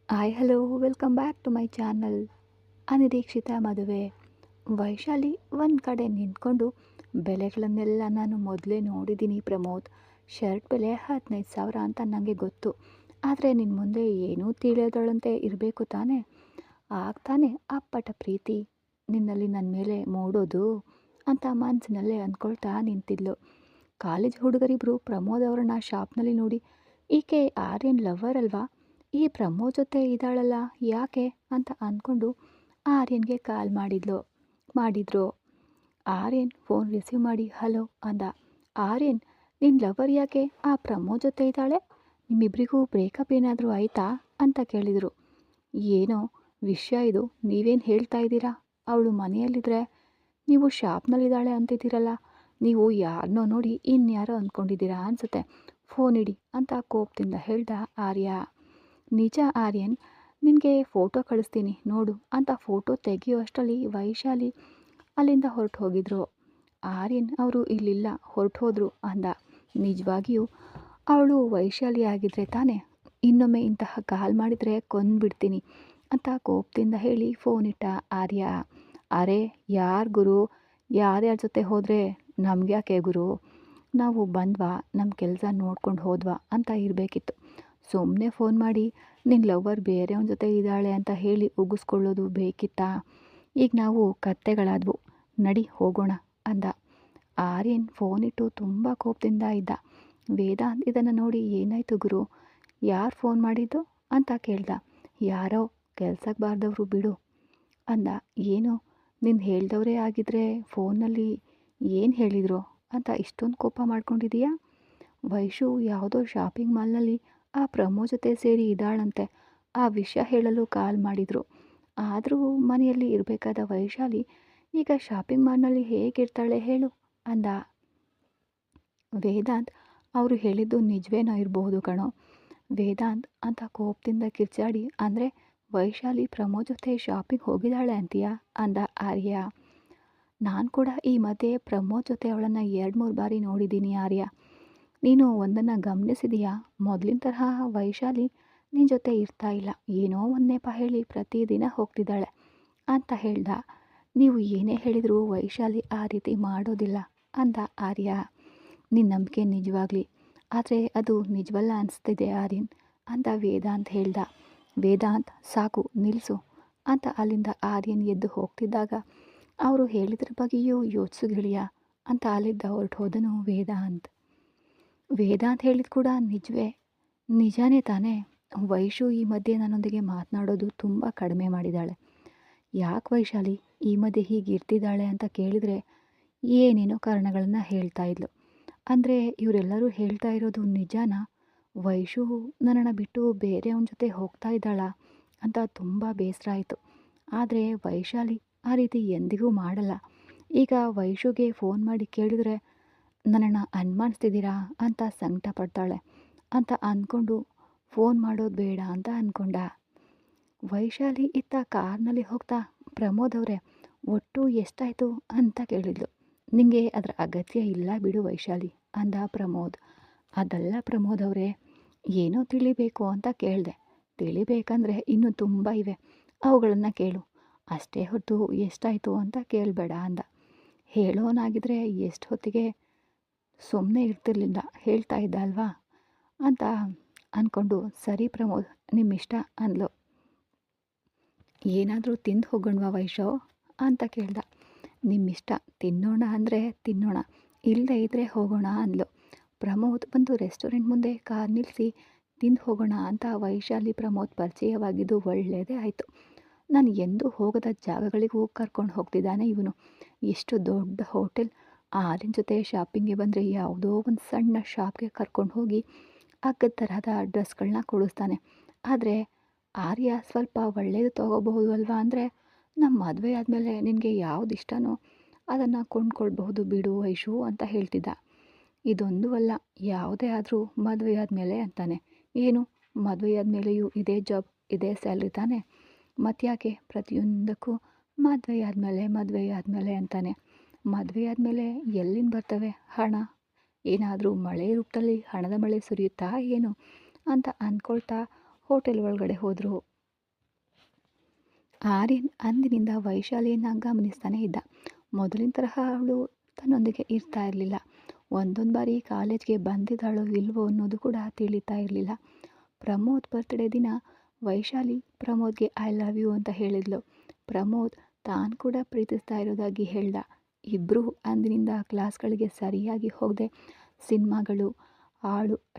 Hi hello welcome back to my channel. ಅನಿರೀಕ್ಷಿತ ಮದುವೆ. ವೈಶಾಲಿ ಒಂದು ಕಡೆ ನಿಂತ್ಕೊಂಡು ಬೆಲೆಗಳನ್ನೆಲ್ಲ ನಾನು ಮೊದಲೇ ನೋಡಿದ್ದೀನಿ ಪ್ರಮೋದ್. ಶರ್ಟ್ ಬೆಲೆ 15,000 ಅಂತ ನನಗೆ ಗೊತ್ತು. ಆದರೆ ನಿನ್ನ ಮುಂದೆ ಏನೂ ತಿಳಿಯೋದಳಂತೆ ಇರಬೇಕು ತಾನೇ. ಆಗ ತಾನೇ ಅಪ್ಪಟ ಪ್ರೀತಿ ನಿನ್ನಲ್ಲಿ ನನ್ನ ಮೇಲೆ ಮೂಡೋದು ಅಂತ ಮನಸ್ಸಿನಲ್ಲೇ ಅಂದ್ಕೊಳ್ತಾ ನಿಂತಿದ್ಲು. ಕಾಲೇಜ್ ಹುಡುಗರಿಬ್ಬರು ಪ್ರಮೋದ್ ಅವರನ್ನ ಶಾಪ್ನಲ್ಲಿ ನೋಡಿ, ಈಕೆ ಆರ್ಯನ್ ಲವರ್ ಅಲ್ವಾ, ಈ ಪ್ರಮೋದ್ ಜೊತೆ ಇದ್ದಾಳಲ್ಲ ಯಾಕೆ ಅಂತ ಅಂದ್ಕೊಂಡು ಆರ್ಯನ್ಗೆ ಕಾಲ್ ಮಾಡಿದ್ರು. ಆರ್ಯನ್ ಫೋನ್ ರಿಸೀವ್ ಮಾಡಿ ಹಲೋ ಅಂದ. ಆರ್ಯನ್, ನಿನ್ನ ಲವರ್ ಯಾಕೆ ಆ ಪ್ರಮೋದ್ ಜೊತೆ ಇದ್ದಾಳೆ? ನಿಮ್ಮಿಬ್ಬರಿಗೂ ಬ್ರೇಕಪ್ ಏನಾದರೂ ಆಯಿತಾ ಅಂತ ಕೇಳಿದರು. ಏನೋ ವಿಷಯ ಇದು, ನೀವೇನು ಹೇಳ್ತಾ ಇದ್ದೀರಾ? ಅವಳು ಮನೆಯಲ್ಲಿದ್ದರೆ ನೀವು ಶಾಪ್ನಲ್ಲಿದ್ದಾಳೆ ಅಂತಿದ್ದೀರಲ್ಲ. ನೀವು ಯಾರನ್ನೋ ನೋಡಿ ಇನ್ಯಾರೋ ಅಂದ್ಕೊಂಡಿದ್ದೀರಾ ಅನಿಸುತ್ತೆ. ಫೋನ್ ಇಡಿ ಅಂತ ಕೋಪದಿಂದ ಹೇಳ್ದ ಆರ್ಯ. ನಿಜ ಆರ್ಯನ್, ನಿನಗೆ ಫೋಟೋ ಕಳಿಸ್ತೀನಿ ನೋಡು ಅಂತ ಫೋಟೋ ತೆಗೆಯೋ ಅಷ್ಟರಲ್ಲಿ ವೈಶಾಲಿ ಅಲ್ಲಿಂದ ಹೊರಟು ಹೋಗಿದ್ರು. ಆರ್ಯನ್ ಅವರು ಇಲ್ಲಿಲ್ಲ, ಹೊರಟು ಹೋದ್ರು ಅಂದ. ನಿಜವಾಗಿಯೂ ಅವಳು ವೈಶಾಲಿ ಆಗಿದ್ರೆ ತಾನೇ, ಇನ್ನೊಮ್ಮೆ ಇಂತಹ ಕಾಲ್ ಮಾಡಿದರೆ ಕೊಂದ್ಬಿಡ್ತೀನಿ ಅಂತ ಕೋಪದಿಂದ ಹೇಳಿ ಫೋನ್ ಇಟ್ಟ ಆರ್ಯ. ಅರೆ ಯಾರು ಗುರು, ಯಾರ್ಯಾರ ಜೊತೆ ಹೋದರೆ ನಮ್ಗ್ಯಾಕೆ ಗುರು, ನಾವು ಬಂದ್ವಾ ನಮ್ಮ ಕೆಲಸ ನೋಡ್ಕೊಂಡು ಹೋದ್ವಾ ಅಂತ ಇರಬೇಕಿತ್ತು. ಸುಮ್ಮನೆ ಫೋನ್ ಮಾಡಿ ನಿನ್ನ ಲವರ್ ಬೇರೆಯವನ ಜೊತೆ ಇದ್ದಾಳೆ ಅಂತ ಹೇಳಿ ಉಗಿಸ್ಕೊಳ್ಳೋದು ಬೇಕಿತ್ತಾ? ಈಗ ನಾವು ಕತ್ತೆಗಳಾದ್ವು, ನಡಿ ಹೋಗೋಣ ಅಂದ. ಆರ್ಯನ್ ಫೋನ್ ಇಟ್ಟು ತುಂಬ ಕೋಪದಿಂದ ಇದ್ದ. ವೇದಾಂತ್ ಇದನ್ನು ನೋಡಿ ಏನಾಯ್ತು ಗುರು, ಯಾರು ಫೋನ್ ಮಾಡಿದ್ದು ಅಂತ ಕೇಳ್ದ. ಯಾರೋ ಕೆಲ್ಸಕ್ಕೆ ಬಾರ್ದವರು ಬಿಡು ಅಂದ. ಏನು, ನೀನು ಹೇಳ್ದವರೇ ಆಗಿದ್ರೆ ಫೋನಲ್ಲಿ ಏನು ಹೇಳಿದ್ರು ಅಂತ ಇಷ್ಟೊಂದು ಕೋಪ ಮಾಡ್ಕೊಂಡಿದೀಯಾ? ವೈಶು ಯಾವುದೋ ಶಾಪಿಂಗ್ ಮಾಲ್ನಲ್ಲಿ ಆ ಪ್ರಮೋದ್ ಜೊತೆ ಸೇರಿ ಇದ್ದಾಳಂತೆ. ಆ ವಿಷಯ ಹೇಳಲು ಕಾಲ್ ಮಾಡಿದರು. ಆದರೂ ಮನೆಯಲ್ಲಿ ಇರಬೇಕಾದ ವೈಶಾಲಿ ಈಗ ಶಾಪಿಂಗ್ ಮಾಲ್ನಲ್ಲಿ ಹೇಗಿರ್ತಾಳೆ ಹೇಳು ಅಂದ. ವೇದಾಂತ್, ಅವರು ಹೇಳಿದ್ದು ನಿಜವೇನೋ ಇರಬಹುದು ಕಣೋ ವೇದಾಂತ್ ಅಂತ ಕೋಪದಿಂದ ಕಿರ್ಚಾಡಿ. ಅಂದರೆ ವೈಶಾಲಿ ಪ್ರಮೋದ್ ಜೊತೆ ಶಾಪಿಂಗ್ ಹೋಗಿದ್ದಾಳೆ ಅಂತೀಯಾ ಅಂದ ಆರ್ಯ. ನಾನು ಕೂಡ ಈ ಮಧ್ಯೆ ಪ್ರಮೋದ್ ಜೊತೆ ಅವಳನ್ನು 2-3 ಬಾರಿ ನೋಡಿದ್ದೀನಿ ಆರ್ಯ. ನೀನು ಒಂದನ್ನು ಗಮನಿಸಿದೀಯಾ? ಮೊದಲಿನ ತರಹ ವೈಶಾಲಿ ನಿನ್ನ ಜೊತೆ ಇರ್ತಾ ಇಲ್ಲ, ಏನೋ ಒಂದು ನೆಪ ಹೇಳಿ ಪ್ರತಿದಿನ ಹೋಗ್ತಿದ್ದಾಳೆ ಅಂತ ಹೇಳ್ದ. ನೀವು ಏನೇ ಹೇಳಿದರೂ ವೈಶಾಲಿ ಆ ರೀತಿ ಮಾಡೋದಿಲ್ಲ ಅಂದ ಆರ್ಯ. ನಿನ್ನ ನಂಬಿಕೆ ನಿಜವಾಗ್ಲಿ, ಆದರೆ ಅದು ನಿಜವಲ್ಲ ಅನಿಸ್ತಿದೆ ಆರ್ಯನ್ ಅಂತ ವೇದಾಂತ್ ಹೇಳ್ದ. ವೇದಾಂತ್, ಸಾಕು ನಿಲ್ಲಿಸು ಅಂತ ಅಲ್ಲಿಂದ ಆರ್ಯನ್ ಎದ್ದು ಹೋಗ್ತಿದ್ದಾಗ, ಅವರು ಹೇಳಿದ್ರ ಬಗ್ಗೆಯೂ ಯೋಚಿಸು ಗೆಳೆಯ ಅಂತ ಅಲ್ಲಿದ್ದ ಹೊರಟು ಹೋದನು ವೇದಾಂತ್. ವೇದಾಂತ್ ಹೇಳಿದ ಕೂಡ ನಿಜಾನೇ ತಾನೇ. ವೈಶು ಈ ಮಧ್ಯೆ ನನ್ನೊಂದಿಗೆ ಮಾತನಾಡೋದು ತುಂಬ ಕಡಿಮೆ ಮಾಡಿದ್ದಾಳೆ. ಯಾಕೆ ವೈಶಾಲಿ ಈ ಮಧ್ಯೆ ಹೀಗೆ ಇರ್ತಿದ್ದಾಳೆ ಅಂತ ಕೇಳಿದರೆ ಏನೇನೋ ಕಾರಣಗಳನ್ನು ಹೇಳ್ತಾ ಇದ್ಲು. ಅಂದರೆ ಇವರೆಲ್ಲರೂ ಹೇಳ್ತಾ ಇರೋದು ನಿಜಾನಾ? ವೈಶು ನನ್ನನ್ನು ಬಿಟ್ಟು ಬೇರೆಯವನ ಜೊತೆ ಹೋಗ್ತಾ ಇದ್ದಾಳಾ ಅಂತ ತುಂಬ ಬೇಸರ ಆಯಿತು. ಆದರೆ ವೈಶಾಲಿ ಆ ರೀತಿ ಎಂದಿಗೂ ಮಾಡಲ್ಲ. ಈಗ ವೈಶುಗೆ ಫೋನ್ ಮಾಡಿ ಕೇಳಿದರೆ ನನ್ನನ್ನು ಅನುಮಾನಿಸ್ತಿದ್ದೀರಾ ಅಂತ ಸಂಕಟ ಪಡ್ತಾಳೆ ಅಂತ ಅಂದ್ಕೊಂಡು ಫೋನ್ ಮಾಡೋದು ಬೇಡ ಅಂತ ಅಂದ್ಕೊಂಡ. ವೈಶಾಲಿ ಇತ್ತ ಕಾರ್ನಲ್ಲಿ ಹೋಗ್ತಾ, ಪ್ರಮೋದ್ ಅವರೇ ಒಟ್ಟು ಎಷ್ಟಾಯಿತು ಅಂತ ಕೇಳಿದ್ಲು. ನಿಮಗೆ ಅದರ ಅಗತ್ಯ ಇಲ್ಲ ಬಿಡು ವೈಶಾಲಿ ಅಂದ ಪ್ರಮೋದ್. ಅದಲ್ಲ ಪ್ರಮೋದ್ ಅವರೇ, ಏನೋ ತಿಳಿಬೇಕು ಅಂತ ಕೇಳಿದೆ. ತಿಳಿಬೇಕಂದ್ರೆ ಇನ್ನೂ ತುಂಬ ಇವೆ, ಅವುಗಳನ್ನು ಕೇಳು. ಅಷ್ಟೇ ಹೊತ್ತು ಎಷ್ಟಾಯಿತು ಅಂತ ಕೇಳಬೇಡ ಅಂದ. ಹೇಳೋನಾಗಿದ್ರೆ ಎಷ್ಟು ಹೊತ್ತಿಗೆ ಸುಮ್ಮನೆ ಇರ್ತಿರ್ಲಿಲ್ಲ, ಹೇಳ್ತಾ ಇದ್ದ ಅಲ್ವಾ ಅಂತ ಅಂದ್ಕೊಂಡು, ಸರಿ ಪ್ರಮೋದ್ ನಿಮ್ಮಿಷ್ಟ ಅಂದ್ಲು. ಏನಾದರೂ ತಿಂದು ಹೋಗೋಣವಾ ವೈಶವ್ ಅಂತ ಕೇಳ್ದ. ನಿಮ್ಮಿಷ್ಟ, ತಿನ್ನೋಣ ಅಂದರೆ ತಿನ್ನೋಣ, ಇಲ್ಲದೇ ಇದ್ದರೆ ಹೋಗೋಣ ಅಂದ್ಲು. ಪ್ರಮೋದ್ ಒಂದು ರೆಸ್ಟೋರೆಂಟ್ ಮುಂದೆ ಕಾರ್ ನಿಲ್ಲಿಸಿ ತಿಂದು ಹೋಗೋಣ ಅಂತ ವೈಶಾಲಿ ಪ್ರಮೋದ್ ಪರಿಚಯವಾಗಿದ್ದು ಒಳ್ಳೆಯದೇ ಆಯಿತು. ನಾನು ಎಂದೂ ಹೋಗದ ಜಾಗಗಳಿಗೂ ಕರ್ಕೊಂಡು ಹೋಗ್ತಿದ್ದಾನೆ ಇವನು. ಎಷ್ಟು ದೊಡ್ಡ ಹೋಟೆಲ್, ಆರಿನ ಜೊತೆ ಶಾಪಿಂಗ್ಗೆ ಬಂದರೆ ಯಾವುದೋ ಒಂದು ಸಣ್ಣ ಶಾಪ್ಗೆ ಕರ್ಕೊಂಡು ಹೋಗಿ ಅಗ್ಗದ ತರಹದ ಡ್ರೆಸ್ಗಳನ್ನ ಕೊಡಿಸ್ತಾನೆ. ಆದರೆ ಆರ್ಯ ಸ್ವಲ್ಪ ಒಳ್ಳೆಯದು ತೊಗೋಬಹುದು ಅಲ್ವಾ, ಅಂದರೆ ನಮ್ಮ ಮದುವೆ ಆದಮೇಲೆ ನಿನಗೆ ಯಾವುದು ಇಷ್ಟನೋ ಅದನ್ನು ಕೊಂಡ್ಕೊಳ್ಬಹುದು ಬಿಡು ವೈಶು ಅಂತ ಹೇಳ್ತಿದ್ದ. ಇದೊಂದು ಅಲ್ಲ, ಯಾವುದೇ ಆದರೂ ಮದುವೆ ಆದಮೇಲೆ ಅಂತಾನೆ. ಏನು ಮದುವೆ ಆದಮೇಲೆಯೂ ಇದೇ ಜಾಬ್, ಇದೇ ಸ್ಯಾಲ್ರಿ ತಾನೆ, ಮತ್ತ್ಯಾಕೆ ಪ್ರತಿಯೊಂದಕ್ಕೂ ಮದುವೆ ಆದಮೇಲೆ ಅಂತಾನೆ. ಮದುವೆ ಆದಮೇಲೆ ಎಲ್ಲಿಂದ ಬರ್ತವೆ ಹಣ? ಏನಾದರೂ ಮಳೆ ರೂಪದಲ್ಲಿ ಹಣದ ಮಳೆ ಸುರಿಯುತ್ತಾ ಏನು ಅಂತ ಅಂದ್ಕೊಳ್ತಾ ಹೋಟೆಲ್ ಒಳಗಡೆ ಹೋದರು ಆರ್ಯನ್ ಅಂದಿನಿಂದ ವೈಶಾಲಿಯನ್ನು ಗಮನಿಸ್ತಾನೆ ಇದ್ದ. ಮೊದಲಿನ ತರಹ ಅವಳು ತನ್ನೊಂದಿಗೆ ಇರ್ತಾ ಇರಲಿಲ್ಲ. ಒಂದೊಂದು ಬಾರಿ ಕಾಲೇಜ್ಗೆ ಬಂದಿದ್ದಾಳೋ ಇಲ್ವೋ ಅನ್ನೋದು ಕೂಡ ತಿಳಿತಾ ಇರಲಿಲ್ಲ. ಪ್ರಮೋದ್ ಬರ್ತ್ಡೇ ದಿನ ವೈಶಾಲಿ ಪ್ರಮೋದ್ಗೆ ಐ ಲವ್ ಯು ಅಂತ ಹೇಳಿದ್ಲು. ಪ್ರಮೋದ್ ತಾನು ಕೂಡ ಪ್ರೀತಿಸ್ತಾ ಇರೋದಾಗಿ ಹೇಳ್ದ. ಇಬ್ಬರು ಅಂದಿನಿಂದ ಕ್ಲಾಸ್ಗಳಿಗೆ ಸರಿಯಾಗಿ ಹೋಗದೆ ಸಿನಿಮಾಗಳು,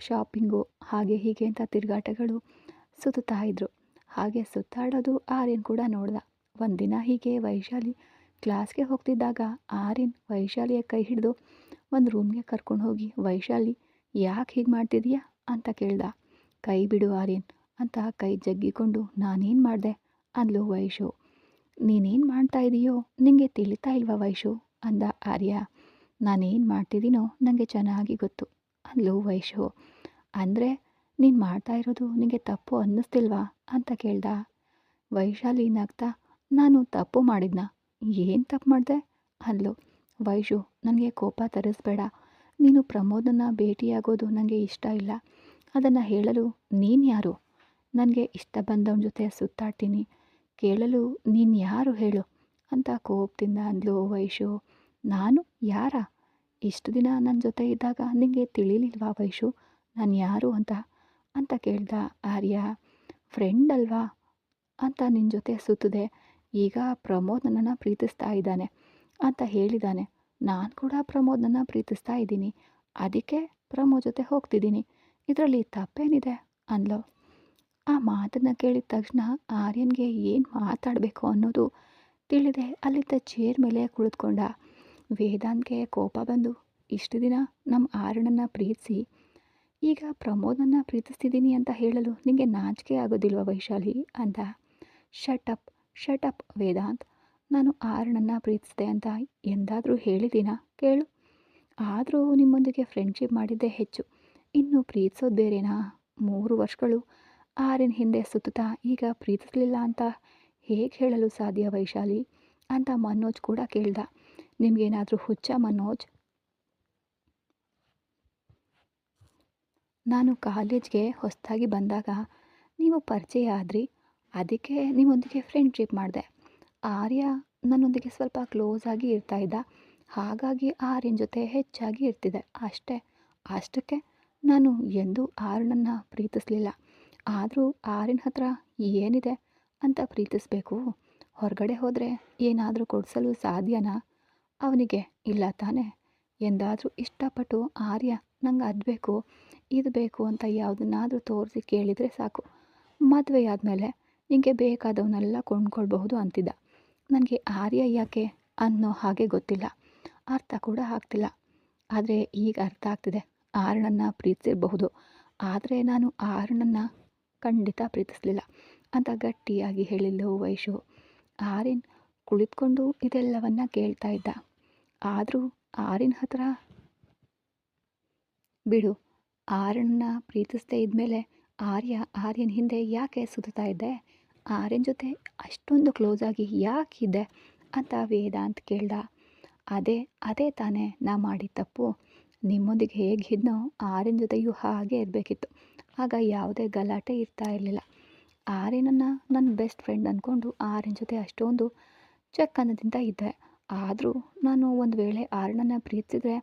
ಶಾಪಿಂಗು, ಹಾಗೆ ಹೀಗೆ ಅಂತ ತಿರುಗಾಟಗಳು ಸುತ್ತಾ ಇದ್ರು. ಹಾಗೆ ಸುತ್ತಾಡೋದು ಆರ್ಯನ್ ಕೂಡ ನೋಡ್ದ. ಒಂದಿನ ಹೀಗೆ ವೈಶಾಲಿ ಕ್ಲಾಸ್ಗೆ ಹೋಗ್ತಿದ್ದಾಗ ಆರ್ಯನ್ ವೈಶಾಲಿಯ ಕೈ ಹಿಡಿದು ಒಂದು ರೂಮ್ಗೆ ಕರ್ಕೊಂಡು ಹೋಗಿ, ವೈಶಾಲಿ ಯಾಕೆ ಹೀಗೆ ಮಾಡ್ತಿದೀಯಾ ಅಂತ ಕೇಳ್ದ. ಕೈ ಬಿಡು ಆರ್ಯನ್ ಅಂತ ಕೈ ಜಗ್ಗಿಕೊಂಡು, ನಾನೇನು ಮಾಡಿದೆ ಅಂದ್ಲು ವೈಶು. ನೀನೇನು ಮಾಡ್ತಾ ಇದೀಯೋ ನಿಂಗೆ ತಿಳಿತಾ ಇಲ್ವಾ ವೈಶು ಅಂದ ಆರ್ಯ. ನಾನೇನು ಮಾಡ್ತಿದ್ದೀನೋ ನನಗೆ ಚೆನ್ನಾಗಿ ಗೊತ್ತು ಅಂದ್ಲು ವೈಶು. ಅಂದರೆ ನೀನು ಮಾಡ್ತಾ ಇರೋದು ನಿನಗೆ ತಪ್ಪು ಅನ್ನಿಸ್ತಿಲ್ವಾ ಅಂತ ಕೇಳ್ದ. ವೈಶಾಲಿ ನಗ್ತಾ, ನಾನು ತಪ್ಪು ಮಾಡಿದ್ನಾ, ಏನು ತಪ್ಪು ಮಾಡಿದೆ ಅಂದ್ಲು. ವೈಶು, ನನಗೆ ಕೋಪ ತರಿಸ್ಬೇಡ. ನೀನು ಪ್ರಮೋದನ್ನು ಭೇಟಿಯಾಗೋದು ನನಗೆ ಇಷ್ಟ ಇಲ್ಲ. ಅದನ್ನು ಹೇಳಲು ನೀನು ಯಾರು? ನನಗೆ ಇಷ್ಟ ಬಂದವನ ಜೊತೆ ಸುತ್ತಾಡ್ತೀನಿ, ಕೇಳಲು ನೀನು ಯಾರು ಹೇಳು ಅಂತ ಕೋಪದಿಂದ ಅಂದ್ಲು ವೈಶು. ನಾನು ಯಾರ? ಇಷ್ಟು ದಿನ ನನ್ನ ಜೊತೆ ಇದ್ದಾಗ ನಿನಗೆ ತಿಳಿಲಿಲ್ವಾ ವೈಶು ನಾನು ಯಾರು ಅಂತ ಅಂತ ಕೇಳ್ದ ಆರ್ಯ. ಫ್ರೆಂಡ್ ಅಲ್ವಾ ಅಂತ ನಿನ್ನ ಜೊತೆ ಸುತ್ತದೆ. ಈಗ ಪ್ರಮೋದ್ ನನ್ನನ್ನು ಪ್ರೀತಿಸ್ತಾ ಇದ್ದಾನೆ ಅಂತ ಹೇಳಿದ್ದಾನೆ. ನಾನು ಕೂಡ ಪ್ರಮೋದನ್ನು ಪ್ರೀತಿಸ್ತಾ ಇದ್ದೀನಿ. ಅದಕ್ಕೆ ಪ್ರಮೋದ್ ಜೊತೆ ಹೋಗ್ತಿದ್ದೀನಿ. ಇದರಲ್ಲಿ ತಪ್ಪೇನಿದೆ ಅಂದ್ಲು. ಆ ಮಾತನ್ನು ಕೇಳಿದ ತಕ್ಷಣ ಆರ್ಯನ್ಗೆ ಏನು ಮಾತಾಡಬೇಕು ಅನ್ನೋದು ತಿಳಿದೆ ಅಲ್ಲಿದ್ದ ಚೇರ್ ಮೇಲೆ ಕುಳಿತುಕೊಂಡ. ವೇದಾಂತ್ಗೆ ಕೋಪ ಬಂದು, ಇಷ್ಟು ದಿನ ನಮ್ಮ ಆರ್ಯನನ್ನು ಪ್ರೀತಿಸಿ ಈಗ ಪ್ರಮೋದನ್ನು ಪ್ರೀತಿಸ್ತಿದ್ದೀನಿ ಅಂತ ಹೇಳಲು ನಿಮಗೆ ನಾಚಿಕೆ ಆಗೋದಿಲ್ವ ವೈಶಾಲಿ ಅಂದ. Shut up Vedant. ನಾನು ಆರ್ಯನನ್ನು ಪ್ರೀತಿಸಿದೆ ಅಂತ ಎಂದಾದರೂ ಹೇಳಿದ್ದೀನಾ ಕೇಳು? ಆದರೂ ನಿಮ್ಮೊಂದಿಗೆ ಫ್ರೆಂಡ್ಶಿಪ್ ಮಾಡಿದ್ದೇ ಹೆಚ್ಚು, ಇನ್ನು ಪ್ರೀತಿಸೋದು ಬೇರೆನಾ? 3 ವರ್ಷಗಳು ಆರ್ಯನ್ ಹಿಂದೆ ಸುತ್ತುತ್ತಾ ಈಗ ಪ್ರೀತಿಸಲಿಲ್ಲ ಅಂತ ಹೇಗೆ ಹೇಳಲು ಸಾಧ್ಯ ವೈಶಾಲಿ ಅಂತ ಮನೋಜ್ ಕೂಡ ಕೇಳ್ದ. ನಿಮಗೇನಾದರೂ ಹುಚ್ಚ ಮನೋಜ್? ನಾನು ಕಾಲೇಜ್ಗೆ ಹೊಸದಾಗಿ ಬಂದಾಗ ನೀವು ಪರಿಚಯ ಆದ್ರಿ, ಅದಕ್ಕೆ ನಿಮ್ಮೊಂದಿಗೆ ಫ್ರೆಂಡ್ಶಿಪ್ ಮಾಡಿದೆ. ಆರ್ಯ ನನ್ನೊಂದಿಗೆ ಸ್ವಲ್ಪ ಕ್ಲೋಸ್ ಆಗಿ ಇರ್ತಾ ಇದ್ದ, ಹಾಗಾಗಿ ಆರ್ಯನ ಜೊತೆ ಹೆಚ್ಚಾಗಿ ಇರ್ತಿದ್ದೆ ಅಷ್ಟೇ. ಅಷ್ಟಕ್ಕೆ ನಾನು ಎಂದೂ ಆರ್ಯನನ್ನು ಪ್ರೀತಿಸಲಿಲ್ಲ. ಆದರೂ ಆರ್ಯನ ಹತ್ರ ಏನಿದೆ ಅಂತ ಪ್ರೀತಿಸಬೇಕು? ಹೊರಗಡೆ ಹೋದರೆ ಏನಾದರೂ ಕೊಡಿಸಲು ಸಾಧ್ಯನಾ ಅವನಿಗೆ? ಇಲ್ಲ ತಾನೇ. ಎಂದಾದರೂ ಇಷ್ಟಪಟ್ಟು ಆರ್ಯ ನಂಗೆ ಅದು ಬೇಕು ಇದು ಬೇಕು ಅಂತ ಯಾವುದನ್ನಾದರೂ ತೋರಿಸಿ ಕೇಳಿದರೆ ಸಾಕು, ಮದುವೆ ಆದಮೇಲೆ ನಿನಗೆ ಬೇಕಾದವನ್ನೆಲ್ಲ ಕೊಂಡ್ಕೊಳ್ಬಹುದು ಅಂತಿದ್ದ. ನನಗೆ ಆರ್ಯ ಯಾಕೆ ಅನ್ನೋ ಹಾಗೆ ಗೊತ್ತಿಲ್ಲ, ಅರ್ಥ ಕೂಡ ಆಗ್ತಿಲ್ಲ. ಆದರೆ ಈಗ ಅರ್ಥ ಆಗ್ತಿದೆ. ಆರ್ಯನನ್ನು ಪ್ರೀತಿಸಿರಬಹುದು, ಆದರೆ ನಾನು ಆರ್ಯನನ್ನು ಖಂಡಿತ ಪ್ರೀತಿಸಲಿಲ್ಲ ಅಂತ ಗಟ್ಟಿಯಾಗಿ ಹೇಳಿದ್ಲು ವೈಶು. ಆರ್ಯನ್ ಕುಳಿತುಕೊಂಡು ಇದೆಲ್ಲವನ್ನ ಕೇಳ್ತಾ ಇದ್ದ. ಆದರೂ ಆರ್ಯನ ಹತ್ರ, ಬಿಡು, ಆರ್ಯನನ್ನ ಪ್ರೀತಿಸದೇ ಇದ್ಮೇಲೆ ಆರ್ಯನ ಹಿಂದೆ ಯಾಕೆ ಸುತ್ತಾ ಇದ್ದೆ? ಆರ್ಯನ ಜೊತೆ ಅಷ್ಟೊಂದು ಕ್ಲೋಸ್ ಆಗಿ ಯಾಕಿದ್ದೆ ಅಂತ ವೇದಾಂತ್ ಕೇಳ್ದ. ಅದೇ ತಾನೇ ನಾ ಮಾಡಿದ ತಪ್ಪು. ನಿಮ್ಮೊಂದಿಗೆ ಹೇಗಿದ್ನೋ ಆರ್ಯನ ಜೊತೆಯೂ ಹಾಗೆ ಇರಬೇಕಿತ್ತು. ಆಗ ಯಾವುದೇ ಗಲಾಟೆ ಇರ್ತಾ ಇರಲಿಲ್ಲ. ಆರ್ಯನನ್ನು ನನ್ನ ಬೆಸ್ಟ್ ಫ್ರೆಂಡ್ ಅಂದ್ಕೊಂಡು ಆರ್ಯನ ಜೊತೆ ಅಷ್ಟೊಂದು ಚಕ್ಕನದಿಂದ ಇದ್ದೆ. ಆದರೂ ನಾನು ಒಂದು ವೇಳೆ ಆರ್ಯನನ್ನು ಪ್ರೀತಿಸಿದ್ರೆ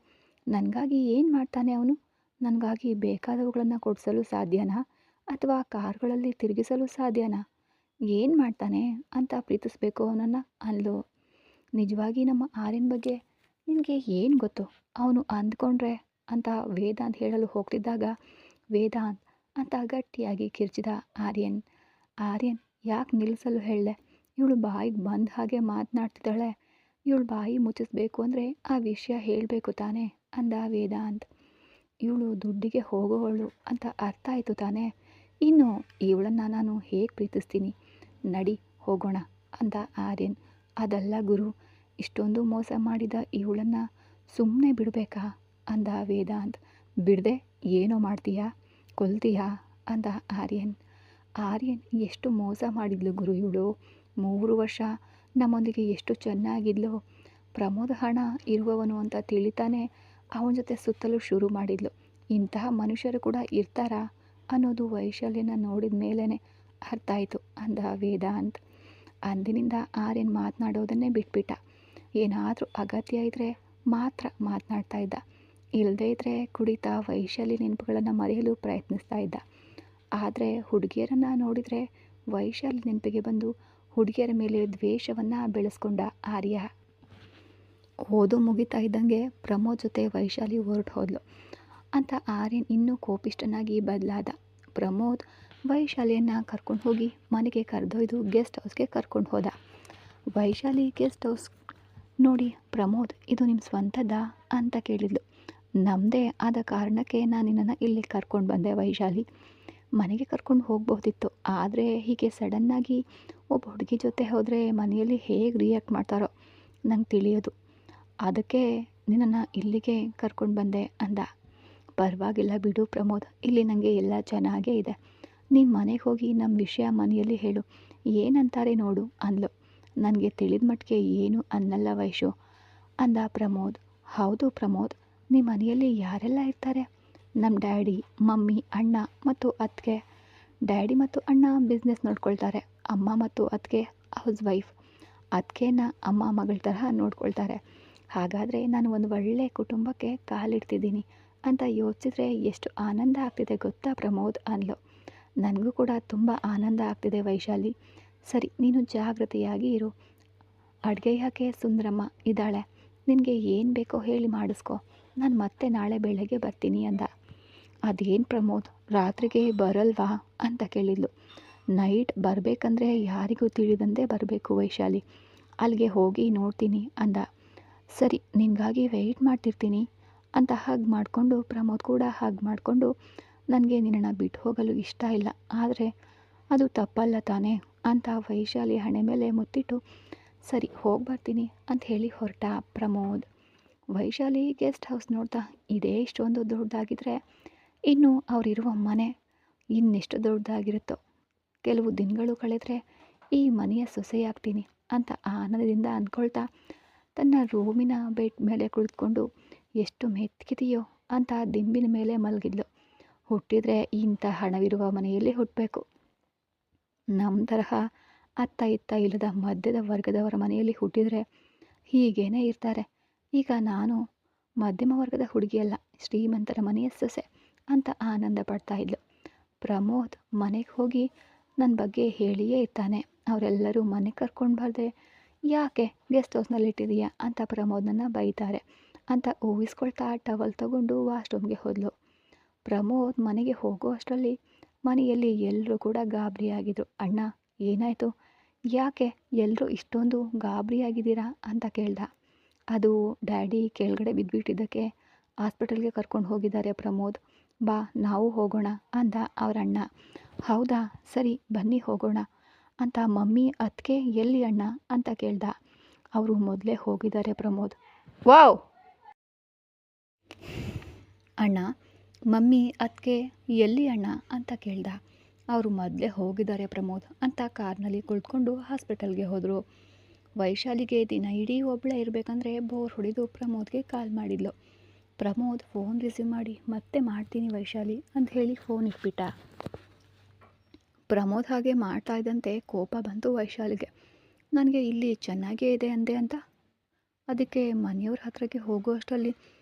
ನನಗಾಗಿ ಏನು ಮಾಡ್ತಾನೆ ಅವನು? ನನಗಾಗಿ ಬೇಕಾದವುಗಳನ್ನು ಕೊಡಿಸಲು ಸಾಧ್ಯನಾ? ಅಥವಾ ಕಾರ್ಗಳಲ್ಲಿ ತಿರುಗಿಸಲು ಸಾಧ್ಯನಾ? ಏನು ಮಾಡ್ತಾನೆ ಅಂತ ಪ್ರೀತಿಸ್ಬೇಕು ಅವನನ್ನು ಅಂದ್ಲು. ನಿಜವಾಗಿ ನಮ್ಮ ಆರ್ಯನ ಬಗ್ಗೆ ನಿನಗೆ ಏನು ಗೊತ್ತು? ಅವನು ಅಂದ್ಕೊಂಡ್ರೆ ಅಂತ ವೇದಾಂತ್ ಹೇಳಲು ಹೋಗ್ತಿದ್ದಾಗ, ವೇದಾಂತ್ ಅಂತ ಗಟ್ಟಿಯಾಗಿ ಕಿರ್ಚಿದ ಆರ್ಯನ್. ಯಾಕೆ ನಿಲ್ಲಿಸಲು ಹೇಳಿದೆ? ಇವಳು ಬಾಯಿಗೆ ಬಂದ ಹಾಗೆ ಮಾತನಾಡ್ತಿದ್ದಾಳೆ. ಇವಳು ಬಾಯಿ ಮುಚ್ಚಿಸ್ಬೇಕು ಅಂದರೆ ಆ ವಿಷಯ ಹೇಳಬೇಕು ತಾನೇ ಅಂದ ವೇದಾಂತ್. ಇವಳು ದುಡ್ಡಿಗೆ ಹೋಗೋವಳು ಅಂತ ಅರ್ಥ ಆಯಿತು ತಾನೇ. ಇನ್ನು ಇವಳನ್ನು ನಾನು ಹೇಗೆ ಪ್ರೀತಿಸ್ತೀನಿ? ನಡಿ ಹೋಗೋಣ ಅಂದ ಆರ್ಯನ್. ಅದಲ್ಲ ಗುರು, ಇಷ್ಟೊಂದು ಮೋಸ ಮಾಡಿದ ಇವಳನ್ನು ಸುಮ್ಮನೆ ಬಿಡಬೇಕಾ ಅಂದ ವೇದಾಂತ್. ಬಿಡದೆ ಏನೋ ಮಾಡ್ತೀಯಾ? ಕೊಲ್ತೀಯಾ ಅಂದ ಆರ್ಯನ್. ಎಷ್ಟು ಮೋಸ ಮಾಡಿದ್ಲು ಗುರು ಇವಳು. 3 ವರ್ಷ ನಮ್ಮೊಂದಿಗೆ ಎಷ್ಟು ಚೆನ್ನಾಗಿದ್ಲು. ಪ್ರಮೋದ ಹಣ ಇರುವವನು ಅಂತ ತಿಳಿತಾನೆ ಅವನ ಜೊತೆ ಸುತ್ತಲೂ ಶುರು ಮಾಡಿದ್ಲು. ಇಂತಹ ಮನುಷ್ಯರು ಕೂಡ ಇರ್ತಾರಾ ಅನ್ನೋದು ವೈಶಾಲ್ಯನ ನೋಡಿದ ಮೇಲೇ ಅರ್ಥ ಆಯಿತು ಅಂದ ವೇದಾಂತ್. ಅಂದಿನಿಂದ ಆರ್ಯನ್ ಮಾತನಾಡೋದನ್ನೇ ಬಿಟ್ಬಿಟ್ಟ. ಏನಾದರೂ ಅಗತ್ಯ ಇದ್ದರೆ ಮಾತ್ರ ಮಾತನಾಡ್ತಾ ಇದ್ದ. ಇಲ್ಲದೇ ಇದ್ದರೆ ಕುಡಿತಾ ವೈಶಾಲಿ ನೆನಪುಗಳನ್ನು ಮರೆಯಲು ಪ್ರಯತ್ನಿಸ್ತಾ ಇದ್ದ. ಆದರೆ ಹುಡುಗಿಯರನ್ನು ನೋಡಿದರೆ ವೈಶಾಲಿ ನೆನಪಿಗೆ ಬಂದು ಹುಡುಗಿಯರ ಮೇಲೆ ದ್ವೇಷವನ್ನು ಬೆಳೆಸ್ಕೊಂಡ ಆರ್ಯ. ಓದು ಮುಗಿತಾ ಇದ್ದಂಗೆ ಪ್ರಮೋದ್ ಜೊತೆ ವೈಶಾಲಿ ಹೊರಟು ಹೋದ್ಲು ಅಂತ ಆರ್ಯನ್ ಇನ್ನೂ ಕೋಪಿಷ್ಟನಾಗಿ ಬದಲಾದ. ಪ್ರಮೋದ್ ವೈಶಾಲಿಯನ್ನು ಕರ್ಕೊಂಡು ಹೋಗಿ ಮನೆಗೆ ಕರೆದೊಯ್ದು ಗೆಸ್ಟ್ ಹೌಸ್ಗೆ ಕರ್ಕೊಂಡು ಹೋದ. ವೈಶಾಲಿ ಗೆಸ್ಟ್ ಹೌಸ್ ನೋಡಿ, ಪ್ರಮೋದ್ ಇದು ನಿಮ್ಮ ಸ್ವಂತದ್ದಾ ಅಂತ ಕೇಳಿದ್ಲು. ನಮ್ಮದೇ ಆದ ಕಾರಣಕ್ಕೆ ನಾನು ನಿನ್ನನ್ನು ಇಲ್ಲಿ ಕರ್ಕೊಂಡು ಬಂದೆ ವೈಶಾಲಿ. ಮನೆಗೆ ಕರ್ಕೊಂಡು ಹೋಗ್ಬೋದಿತ್ತು, ಆದರೆ ಹೀಗೆ ಸಡನ್ನಾಗಿ ಒಬ್ಬ ಹುಡುಗಿ ಜೊತೆ ಹೋದರೆ ಮನೆಯಲ್ಲಿ ಹೇಗೆ ರಿಯಾಕ್ಟ್ ಮಾಡ್ತಾರೋ ನಂಗೆ ತಿಳಿಯೋದು. ಅದಕ್ಕೆ ನಿನ್ನನ್ನು ಇಲ್ಲಿಗೆ ಕರ್ಕೊಂಡು ಬಂದೆ ಅಂದ. ಪರವಾಗಿಲ್ಲ ಬಿಡು ಪ್ರಮೋದ್, ಇಲ್ಲಿ ನನಗೆ ಎಲ್ಲ ಚೆನ್ನಾಗೇ ಇದೆ. ನೀನು ಮನೆಗೆ ಹೋಗಿ ನಮ್ಮ ವಿಷಯ ಮನೆಯಲ್ಲಿ ಹೇಳು, ಏನಂತಾರೆ ನೋಡು ಅಂದ್ಲು. ನನಗೆ ತಿಳಿದ ಮಟ್ಟಿಗೆ ಏನು ಅನ್ನಲ್ಲ ವೈಶು ಅಂದ ಪ್ರಮೋದ್. ಹೌದು ಪ್ರಮೋದ್, ನಿಮ್ಮ ಮನೆಯಲ್ಲಿ ಯಾರೆಲ್ಲ ಇರ್ತಾರೆ? ನಮ್ಮ ಡ್ಯಾಡಿ, ಮಮ್ಮಿ, ಅಣ್ಣ ಮತ್ತು ಅತ್ತಿಗೆ. ಡ್ಯಾಡಿ ಮತ್ತು ಅಣ್ಣ ಬಿಸ್ನೆಸ್ ನೋಡ್ಕೊಳ್ತಾರೆ. ಅಮ್ಮ ಮತ್ತು ಅತ್ತಿಗೆ ಹೌಸ್ ವೈಫ್. ಅತ್ತಿಗೆನ ಅಮ್ಮ ಮಗಳ ತರಹ ನೋಡ್ಕೊಳ್ತಾರೆ. ಹಾಗಾದರೆ ನಾನು ಒಂದು ಒಳ್ಳೆಯ ಕುಟುಂಬಕ್ಕೆ ಕಾಲಿಡ್ತಿದ್ದೀನಿ ಅಂತ ಯೋಚಿಸಿದ್ರೆ ಎಷ್ಟು ಆನಂದ ಆಗ್ತಿದೆ ಗೊತ್ತಾ ಪ್ರಮೋದ್ ಅಂದ್ಲು. ನನಗೂ ಕೂಡ ತುಂಬ ಆನಂದ ಆಗ್ತಿದೆ ವೈಶಾಲಿ. ಸರಿ, ನೀನು ಜಾಗ್ರತೆಯಾಗಿ ಇರು. ಅಡುಗೆಯಕ್ಕೆ ಸುಂದರಮ್ಮ ಇದ್ದಾಳೆ, ನಿನಗೆ ಏನು ಬೇಕೋ ಹೇಳಿ ಮಾಡಿಸ್ಕೊ. ನಾನು ಮತ್ತೆ ನಾಳೆ ಬೆಳಗ್ಗೆ ಬರ್ತೀನಿ ಅಂದ. ಅದೇನು ಪ್ರಮೋದ್, ರಾತ್ರಿಗೆ ಬರಲ್ವಾ ಅಂತ ಕೇಳಿದ್ಲು. ನೈಟ್ ಬರಬೇಕಂದ್ರೆ ಯಾರಿಗೂ ತಿಳಿದಂತೆ ಬರಬೇಕು ವೈಶಾಲಿ. ಅಲ್ಲಿಗೆ ಹೋಗಿ ನೋಡ್ತೀನಿ ಅಂದ. ಸರಿ, ನಿನಗಾಗಿ ವೆಯ್ಟ್ ಮಾಡ್ತಿರ್ತೀನಿ ಅಂತ ಹಗ್ ಮಾಡಿಕೊಂಡು ಪ್ರಮೋದ್ ಕೂಡ ಹಗ್ ಮಾಡಿಕೊಂಡು, ನನಗೆ ನಿನ್ನನ್ನು ಬಿಟ್ಟು ಹೋಗಲು ಇಷ್ಟ ಇಲ್ಲ, ಆದರೆ ಅದು ತಪ್ಪಲ್ಲ ತಾನೇ ಅಂತ ವೈಶಾಲಿ ಹಣೆ ಮೇಲೆ ಮುತ್ತಿಟ್ಟು ಸರಿ ಹೋಗಿ ಬರ್ತೀನಿ ಅಂತ ಹೇಳಿ ಹೊರಟ ಪ್ರಮೋದ್. ವೈಶಾಲಿ ಗೆಸ್ಟ್ ಹೌಸ್ ನೋಡ್ತಾ, ಇದೇ ಇಷ್ಟೊಂದು ದೊಡ್ಡದಾಗಿದ್ದರೆ ಇನ್ನು ಅವರಿರುವ ಮನೆ ಇನ್ನೆಷ್ಟು ದೊಡ್ಡದಾಗಿರುತ್ತೋ. ಕೆಲವು ದಿನಗಳು ಕಳೆದರೆ ಈ ಮನೆಯ ಸೊಸೆಯಾಗ್ತೀನಿ ಅಂತ ಆನಂದದಿಂದ ಅಂದ್ಕೊಳ್ತಾ ತನ್ನ ರೂಮಿನ ಬೆಡ್ ಮೇಲೆ ಕುಳಿತುಕೊಂಡು ಎಷ್ಟು ಮೆತ್ಕಿದೆಯೋ ಅಂತ ದಿಂಬಿನ ಮೇಲೆ ಮಲಗಿದ್ಲು. ಹುಟ್ಟಿದರೆ ಇಂಥ ಹಣವಿರುವ ಮನೆಯಲ್ಲಿ ಹುಟ್ಟಬೇಕು. ನಮ್ಮ ತರಹ ಅತ್ತ ಇತ್ತ ಇಲ್ಲದ ಮಧ್ಯದ ವರ್ಗದವರ ಮನೆಯಲ್ಲಿ ಹುಟ್ಟಿದರೆ ಹೀಗೇನೇ ಇರ್ತಾರೆ. ಈಗ ನಾನು ಮಧ್ಯಮ ವರ್ಗದ ಹುಡುಗಿಯಲ್ಲ, ಶ್ರೀಮಂತರ ಮನೆಯ ಸೊಸೆ ಅಂತ ಆನಂದ ಪಡ್ತಾ ಇದ್ಲು. ಪ್ರಮೋದ್ ಮನೆಗೆ ಹೋಗಿ ನನ್ನ ಬಗ್ಗೆ ಹೇಳಿಯೇ ಇರ್ತಾನೆ, ಅವರೆಲ್ಲರೂ ಮನೆ ಕರ್ಕೊಂಡು ಬರ್ದೆ ಯಾಕೆ ಗೆಸ್ಟ್ ಹೌಸ್ನಲ್ಲಿ ಇಟ್ಟಿದೀಯಾ ಅಂತ ಪ್ರಮೋದನ್ನು ಬೈತಾರೆ ಅಂತ ಊಹಿಸ್ಕೊಳ್ತಾ ಟವಲ್ ತಗೊಂಡು ವಾಶ್ರೂಮ್ಗೆ ಹೋದ್ಲು. ಪ್ರಮೋದ್ ಮನೆಗೆ ಹೋಗೋ ಅಷ್ಟರಲ್ಲಿ ಮನೆಯಲ್ಲಿ ಎಲ್ಲರೂ ಕೂಡ ಗಾಬರಿಯಾಗಿದ್ರು. ಅಣ್ಣ ಏನಾಯಿತು, ಯಾಕೆ ಎಲ್ಲರೂ ಇಷ್ಟೊಂದು ಗಾಬರಿಯಾಗಿದ್ದೀರಾ ಅಂತ ಕೇಳ್ದ. ಅದು ಡ್ಯಾಡಿ ಕೆಳಗಡೆ ಬಿದ್ದುಬಿಟ್ಟಿದ್ದಕ್ಕೆ ಹಾಸ್ಪಿಟಲ್ಗೆ ಕರ್ಕೊಂಡು ಹೋಗಿದ್ದಾರೆ ಪ್ರಮೋದ್, ಬಾ ನಾವು ಹೋಗೋಣ ಅಂದ ಅವರಣ್ಣ. ಹೌದಾ, ಸರಿ ಬನ್ನಿ ಹೋಗೋಣ ಅಂತ ಮಮ್ಮಿ ಅತ್ತಿಗೆ ಎಲ್ಲಿ ಅಣ್ಣ ಅಂತ ಕೇಳ್ದ. ಅವರು ಮೊದಲೇ ಹೋಗಿದ್ದಾರೆ ಪ್ರಮೋದ್. ವಾವ್ ಅಣ್ಣ, ಮಮ್ಮಿ ಅತ್ತಿಗೆ ಎಲ್ಲಿ ಅಣ್ಣ ಅಂತ ಕೇಳ್ದ. ಅವರು ಮೊದಲೇ ಹೋಗಿದ್ದಾರೆ ಪ್ರಮೋದ್ ಅಂತ ಕಾರ್ನಲ್ಲಿ ಕುಳಿತುಕೊಂಡು ಹಾಸ್ಪಿಟಲ್ಗೆ ಹೋದರು. ವೈಶಾಲಿಗೆ ದಿನ ಇಡೀ ಒಬ್ಬಳೇ ಇರಬೇಕಂದ್ರೆ ಬೋರ್ ಹೊಡೆದು ಪ್ರಮೋದ್ಗೆ ಕಾಲ್ ಮಾಡಿದ್ಲು. ಪ್ರಮೋದ್ ಫೋನ್ ರಿಸೀವ್ ಮಾಡಿ ಮತ್ತೆ ಮಾಡ್ತೀನಿ ವೈಶಾಲಿ ಅಂತ ಹೇಳಿ ಫೋನ್ ಇಟ್ಬಿಟ್ಟ. ಪ್ರಮೋದ್ ಹಾಗೆ ಮಾಡ್ತಾ ಇದ್ದಂತೆ ಕೋಪ ಬಂತು ವೈಶಾಲಿಗೆ. ನನಗೆ ಇಲ್ಲಿ ಚೆನ್ನಾಗೇ ಇದೆ ಅಂದೆ ಅಂತ, ಅದಕ್ಕೆ ಮನೆಯವ್ರ ಹತ್ರಕ್ಕೆ ಹೋಗೋ ಅಷ್ಟರಲ್ಲಿ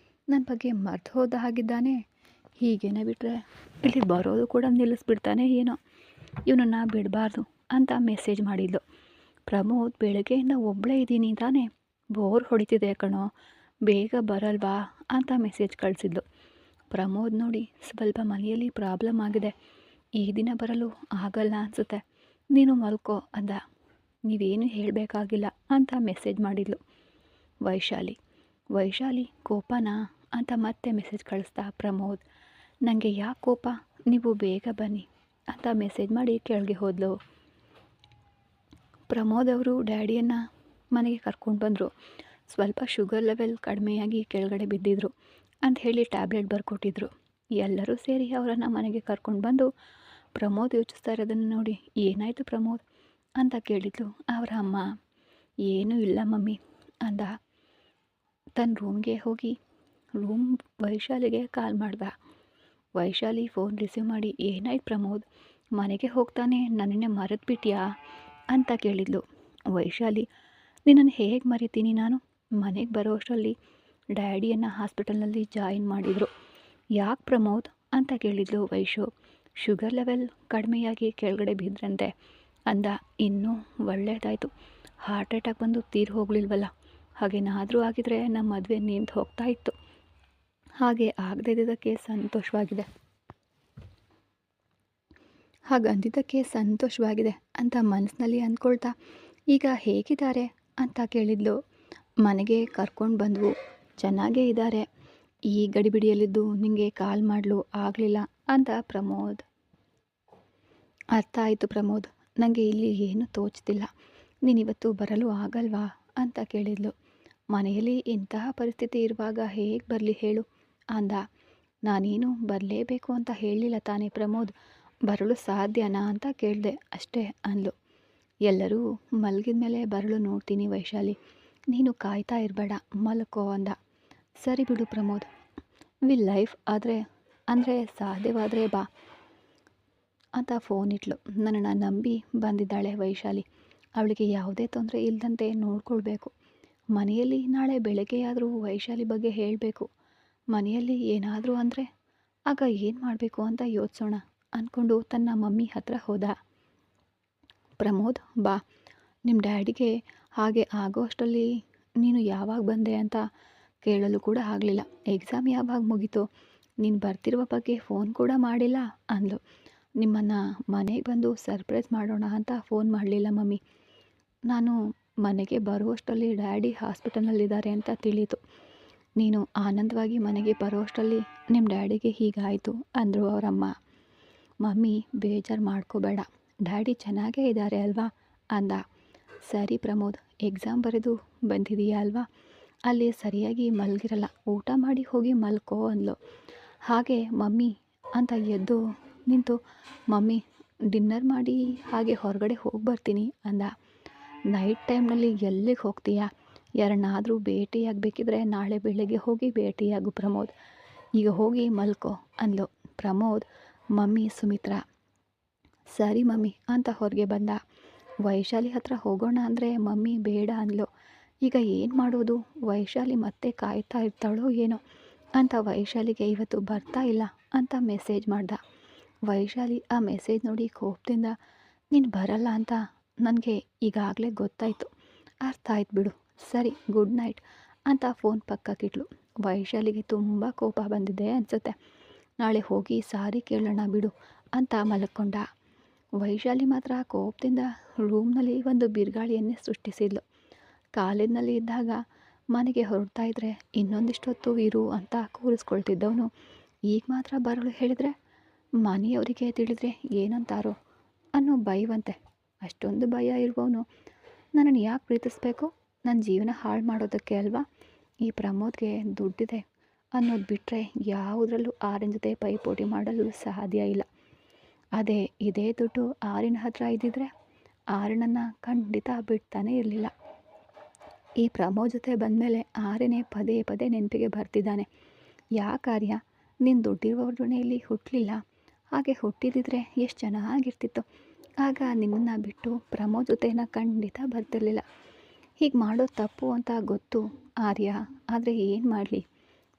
ನನ್ನ ಬಗ್ಗೆ ಮರ್ತು ಹೋದ ಹಾಗಿದ್ದಾನೆ. ಹೀಗೇನೆ ಬಿಟ್ಟರೆ ಇಲ್ಲಿ ಬರೋದು ಕೂಡ ನಿಲ್ಲಿಸ್ಬಿಡ್ತಾನೆ ಏನೋ, ಇವನನ್ನು ಬಿಡಬಾರ್ದು ಅಂತ ಮೆಸೇಜ್ ಮಾಡಿದ್ಲು. ಪ್ರಮೋದ್ ಬೆಳಗ್ಗೆಯಿಂದ ಒಬ್ಬಳೇ ಇದ್ದೀನಿ ತಾನೇ, ಬೋರ್ ಹೊಡಿತಿದೆ ಕಣೋ, ಬೇಗ ಬರಲ್ವಾ ಅಂತ ಮೆಸೇಜ್ ಕಳಿಸಿದ್ಲು. ಪ್ರಮೋದ್ ನೋಡಿ, ಸ್ವಲ್ಪ ಮನೆಯಲ್ಲಿ ಪ್ರಾಬ್ಲಮ್ ಆಗಿದೆ, ಈ ದಿನ ಬರಲು ಆಗಲ್ಲ ಅನಿಸುತ್ತೆ, ನೀನು ಮಲ್ಕೋ ಅಂದ. ನೀವೇನು ಹೇಳಬೇಕಾಗಿಲ್ಲ ಅಂತ ಮೆಸೇಜ್ ಮಾಡಿದ್ಲು ವೈಶಾಲಿ ಕೋಪನಾ ಅಂತ ಮತ್ತೆ ಮೆಸೇಜ್ ಕಳಿಸ್ತಾ ಪ್ರಮೋದ್, ನನಗೆ ಯಾಕೆ ಕೋಪ, ನೀವು ಬೇಗ ಬನ್ನಿ ಅಂತ ಮೆಸೇಜ್ ಮಾಡಿ ಕೆಳಗೆ ಹೋದ್ಲು. ಪ್ರಮೋದ್ ಅವರು ಡ್ಯಾಡಿಯನ್ನು ಮನೆಗೆ ಕರ್ಕೊಂಡು ಬಂದರು. ಸ್ವಲ್ಪ ಶುಗರ್ ಲೆವೆಲ್ ಕಡಿಮೆಯಾಗಿ ಕೆಳಗಡೆ ಬಿದ್ದಿದ್ರು ಅಂತ ಹೇಳಿ ಟ್ಯಾಬ್ಲೆಟ್ ಬರ್ಕೊಟ್ಟಿದ್ರು. ಎಲ್ಲರೂ ಸೇರಿ ಅವರನ್ನು ಮನೆಗೆ ಕರ್ಕೊಂಡು ಬಂದು ಪ್ರಮೋದ್ ಯೋಚಿಸ್ತಾ ಇರೋದನ್ನು ನೋಡಿ, ಏನಾಯಿತು ಪ್ರಮೋದ್ ಅಂತ ಕೇಳಿದ್ಲು ಅವರ ಅಮ್ಮ. ಏನೂ ಇಲ್ಲ ಮಮ್ಮಿ ಅಂದ. ತನ್ನ ರೂಮ್ಗೆ ಹೋಗಿ ವೈಶಾಲಿಗೆ ಕಾಲ್ ಮಾಡ್ದ. ವೈಶಾಲಿ ಫೋನ್ ರಿಸೀವ್ ಮಾಡಿ, ಏನಾಯ್ತು ಪ್ರಮೋದ್, ಮನೆಗೆ ಹೋಗ್ತಾನೆ ನನ್ನನ್ನೇ ಮರೆತು ಬಿಟ್ಯಾ ಅಂತ ಕೇಳಿದ್ಲು. ವೈಶಾಲಿ, ನಿನ್ನನ್ನು ಹೇಗೆ ಮರಿತೀನಿ ನಾನು? ಮನೆಗೆ ಬರೋ ಅಷ್ಟರಲ್ಲಿ ಡ್ಯಾಡಿಯನ್ನು ಹಾಸ್ಪಿಟಲ್ನಲ್ಲಿ ಜಾಯಿನ್ ಮಾಡಿದರು. ಯಾಕೆ ಪ್ರಮೋದ್ ಅಂತ ಕೇಳಿದ್ಲು ವೈಶು. ಶುಗರ್ ಲೆವೆಲ್ ಕಡಿಮೆಯಾಗಿ ಕೆಳಗಡೆ ಬಿದ್ರಂತೆ ಅಂದ. ಇನ್ನೂ ಒಳ್ಳೆಯದಾಯಿತು, ಹಾರ್ಟ್ ಅಟ್ಯಾಕ್ ಬಂದು ತೀರಿ ಹೋಗಲಿಲ್ವಲ್ಲ. ಹಾಗೇನಾದರೂ ಆಗಿದ್ರೆ ನಮ್ಮ ಮದುವೆ ನಿಂತು ಹೋಗ್ತಾ ಇತ್ತು. ಹಾಗೆ ಆಗದೇ ಇದ್ದಕ್ಕೆ ಸಂತೋಷವಾಗಿದೆ ಅಂತ ಮನಸ್ಸಿನಲ್ಲಿ ಅಂದ್ಕೊಳ್ತಾ, ಈಗ ಹೇಗಿದ್ದಾರೆ ಅಂತ ಕೇಳಿದ್ಲು. ಮನೆಗೆ ಕರ್ಕೊಂಡು ಬಂದವು, ಚೆನ್ನಾಗೇ ಇದ್ದಾರೆ. ಈ ಗಡಿಬಿಡಿಯಲ್ಲಿದ್ದು ನಿಮಗೆ ಕಾಲ್ ಮಾಡಲು ಆಗಲಿಲ್ಲ ಅಂತ ಪ್ರಮೋದ್. ಅರ್ಥ ಆಯಿತು ಪ್ರಮೋದ್, ನನಗೆ ಇಲ್ಲಿ ಏನೂ ತೋಚ್ತಿಲ್ಲ. ನೀನಿವತ್ತು ಬರಲು ಆಗಲ್ವಾ ಅಂತ ಕೇಳಿದ್ಲು. ಮನೆಯಲ್ಲಿ ಇಂತಹ ಪರಿಸ್ಥಿತಿ ಇರುವಾಗ ಹೇಗೆ ಬರಲಿ ಹೇಳು ಅಂದ. ನಾನೇನು ಬರಲೇಬೇಕು ಅಂತ ಹೇಳಲಿಲ್ಲ ತಾನೇ ಪ್ರಮೋದ್, ಬರಲು ಸಾಧ್ಯನಾ ಅಂತ ಕೇಳಿದೆ ಅಷ್ಟೇ ಅಂದ್ಲು. ಎಲ್ಲರೂ ಮಲಗಿದ ಮೇಲೆ ಬರಲು ನೋಡ್ತೀನಿ ವೈಶಾಲಿ, ನೀನು ಕಾಯ್ತಾ ಇರಬೇಡ, ಮಲ್ಕೋ ಅಂದ. ಸರಿ ಬಿಡು ಪ್ರಮೋದ್, ಲೈಫ್ ಅಂದರೆ ಸಾಧ್ಯವಾದರೆ ಬಾ ಅಂತ ಫೋನ್ ಇಟ್ಲು. ನನ್ನನ್ನು ನಂಬಿ ಬಂದಿದ್ದಾಳೆ ವೈಶಾಲಿ, ಅವಳಿಗೆ ಯಾವುದೇ ತೊಂದರೆ ಇಲ್ಲದಂತೆ ನೋಡ್ಕೊಳ್ಬೇಕು. ಮನೆಯಲ್ಲಿ ನಾಳೆ ಬೆಳಗ್ಗೆಯಾದರೂ ವೈಶಾಲಿ ಬಗ್ಗೆ ಹೇಳಬೇಕು. ಮನೆಯಲ್ಲಿ ಏನಾದರೂ ಅಂದರೆ ಆಗ ಏನು ಮಾಡಬೇಕು ಅಂತ ಯೋಚಿಸೋಣ ಅಂದ್ಕೊಂಡು ತನ್ನ ಮಮ್ಮಿ ಹತ್ರ ಹೋದ. ಪ್ರಮೋದ್ ಬಾ, ನಿಮ್ಮ ಡ್ಯಾಡಿಗೆ ಹಾಗೆ ಆಗೋ ಅಷ್ಟರಲ್ಲಿ ನೀನು ಯಾವಾಗ ಬಂದೆ ಅಂತ ಕೇಳಲು ಕೂಡ ಆಗಲಿಲ್ಲ. ಎಕ್ಸಾಮ್ ಯಾವಾಗ ಮುಗೀತು, ನೀನು ಬರ್ತಿರುವ ಬಗ್ಗೆ ಫೋನ್ ಕೂಡ ಮಾಡಿಲ್ಲ ಅಂದ್ಲು. ನಿಮ್ಮನ್ನು ಮನೆಗೆ ಬಂದು ಸರ್ಪ್ರೈಸ್ ಮಾಡೋಣ ಅಂತ ಫೋನ್ ಮಾಡಲಿಲ್ಲ ಮಮ್ಮಿ. ನಾನು ಮನೆಗೆ ಬರುವಷ್ಟರಲ್ಲಿ ಡ್ಯಾಡಿ ಹಾಸ್ಪಿಟಲ್ನಲ್ಲಿದ್ದಾರೆ ಅಂತ ತಿಳಿಯಿತು. ನೀನು ಆನಂದವಾಗಿ ಮನೆಗೆ ಬರುವಷ್ಟರಲ್ಲಿ ನಿಮ್ಮ ಡ್ಯಾಡಿಗೆ ಹೀಗಾಯಿತು ಅಂದರು ಅವರಮ್ಮ. ಮಮ್ಮಿ ಬೇಜಾರು ಮಾಡ್ಕೋಬೇಡ, ಡ್ಯಾಡಿ ಚೆನ್ನಾಗೇ ಇದ್ದಾರೆ ಅಲ್ವಾ ಅಂದ. ಸರಿ ಪ್ರಮೋದ್, ಎಕ್ಸಾಮ್ ಬರೆದು ಬಂದಿದೀಯಾ ಅಲ್ವಾ, ಅಲ್ಲಿ ಸರಿಯಾಗಿ ಮಲಗಿರಲ್ಲ, ಊಟ ಮಾಡಿ ಹೋಗಿ ಮಲ್ಕೋ ಅಂದ್ಲು. ಹಾಗೆ ಮಮ್ಮಿ ಅಂತ ಎದ್ದು ನಿಂತು, ಮಮ್ಮಿ ಡಿನ್ನರ್ ಮಾಡಿ ಹಾಗೆ ಹೊರಗಡೆ ಹೋಗಿ ಬರ್ತೀನಿ ಅಂದ. ನೈಟ್ ಟೈಮ್ನಲ್ಲಿ ಎಲ್ಲಿಗೆ ಹೋಗ್ತೀಯಾ? ಯಾರನ್ನಾದರೂ ಭೇಟಿಯಾಗಬೇಕಿದ್ರೆ ನಾಳೆ ಬೆಳಗ್ಗೆ ಹೋಗಿ ಭೇಟಿಯಾಗು ಪ್ರಮೋದ್, ಈಗ ಹೋಗಿ ಮಲ್ಕೋ ಅಂದ್ಲು. ಪ್ರಮೋದ್ ಮಮ್ಮಿ ಸುಮಿತ್ರಾ ಸರಿ ಮಮ್ಮಿ ಅಂತ ಹೊರಗೆ ಬಂದ. ವೈಶಾಲಿ ಹತ್ರ ಹೋಗೋಣ ಅಂದರೆ ಮಮ್ಮಿ ಬೇಡ ಅಂದ್ಲು. ಈಗ ಏನು ಮಾಡೋದು? ವೈಶಾಲಿ ಮತ್ತೆ ಕಾಯ್ತಾ ಇರ್ತಾಳೋ ಏನೋ ಅಂತ ವೈಶಾಲಿಗೆ ಇವತ್ತು ಬರ್ತಾ ಇಲ್ಲ ಅಂತ ಮೆಸೇಜ್ ಮಾಡ್ದ. ವೈಶಾಲಿ ಆ ಮೆಸೇಜ್ ನೋಡಿ ಕೋಪದಿಂದ, ನೀನು ಬರಲ್ಲ ಅಂತ ನನಗೆ ಈಗಾಗಲೇ ಗೊತ್ತಾಯಿತು, ಅರ್ಥ ಆಯ್ತು ಬಿಡು, ಸರಿ ಗುಡ್ ನೈಟ್ ಅಂತ ಫೋನ್ ಪಕ್ಕಕ್ಕಿಟ್ಲು. ವೈಶಾಲಿಗೆ ತುಂಬ ಕೋಪ ಬಂದಿದೆ ಅನಿಸುತ್ತೆ. ನಾಳೆ ಹೋಗಿ ಸಾರಿ ಕೇಳೋಣ ಬಿಡು ಅಂತ ಮಲ್ಕೊಂಡ. ವೈಶಾಲಿ ಮಾತ್ರ ಕೋಪದಿಂದ ರೂಮ್ನಲ್ಲಿ ಒಂದು ಬಿರುಗಾಳಿಯನ್ನೇ ಸೃಷ್ಟಿಸಿದ್ಲು. ಕಾಲೇಜ್ನಲ್ಲಿ ಇದ್ದಾಗ ಮನೆಗೆ ಹೊರಡ್ತಾ ಇದ್ರೆ ಇನ್ನೊಂದಿಷ್ಟೊತ್ತು ಇರು ಅಂತ ಕೂರಿಸ್ಕೊಳ್ತಿದ್ದವನು ಈಗ ಮಾತ್ರ ಬರಲು ಹೇಳಿದರೆ ಮನೆಯವರಿಗೆ ತಿಳಿದ್ರೆ ಏನಂತಾರೋ ಅನ್ನೋ ಭಯವಂತೆ. ಅಷ್ಟೊಂದು ಭಯ ಇರುವವನು ನನ್ನನ್ನು ಯಾಕೆ ಪ್ರೀತಿಸಬೇಕು? ನನ್ನ ಜೀವನ ಹಾಳು ಮಾಡೋದಕ್ಕೆ ಅಲ್ವಾ? ಈ ಪ್ರಮೋದ್ಗೆ ದುಡ್ಡಿದೆ ಅನ್ನೋದು ಬಿಟ್ಟರೆ ಯಾವುದರಲ್ಲೂ ಆರಿನ ಜೊತೆ ಪೈಪೋಟಿ ಮಾಡಲು ಸಾಧ್ಯ ಇಲ್ಲ. ಇದೇ ದುಡ್ಡು ಆರಿನ ಹತ್ರ ಇದ್ದಿದ್ರೆ ಆರಿನನ್ನು ಖಂಡಿತ ಬಿಡ್ತಾನೆ ಇರಲಿಲ್ಲ. ಈ ಪ್ರಮೋದ್ ಜೊತೆ ಬಂದಮೇಲೆ ಆರಿನೇ ಪದೇ ಪದೇ ನೆನಪಿಗೆ ಬರ್ತಿದ್ದಾನೆ. ಯಾಕೆ ಆರ್ಯ, ನೀನು ದುಡ್ಡಿರುವವ್ರ ಜೊತೆಯಲ್ಲಿ ಹುಟ್ಟಲಿಲ್ಲ? ಹಾಗೆ ಹುಟ್ಟಿದಿದ್ರೆ ಎಷ್ಟು ಚೆನ್ನಾಗಿರ್ತಿತ್ತು. ಆಗ ನಿನ್ನನ್ನು ಬಿಟ್ಟು ಪ್ರಮೋದ್ ಜೊತೆನ ಖಂಡಿತ ಬರ್ತಿರ್ಲಿಲ್ಲ. ಹೀಗೆ ಮಾಡೋದು ತಪ್ಪು ಅಂತ ಗೊತ್ತು ಆರ್ಯ, ಆದರೆ ಏನು ಮಾಡಲಿ,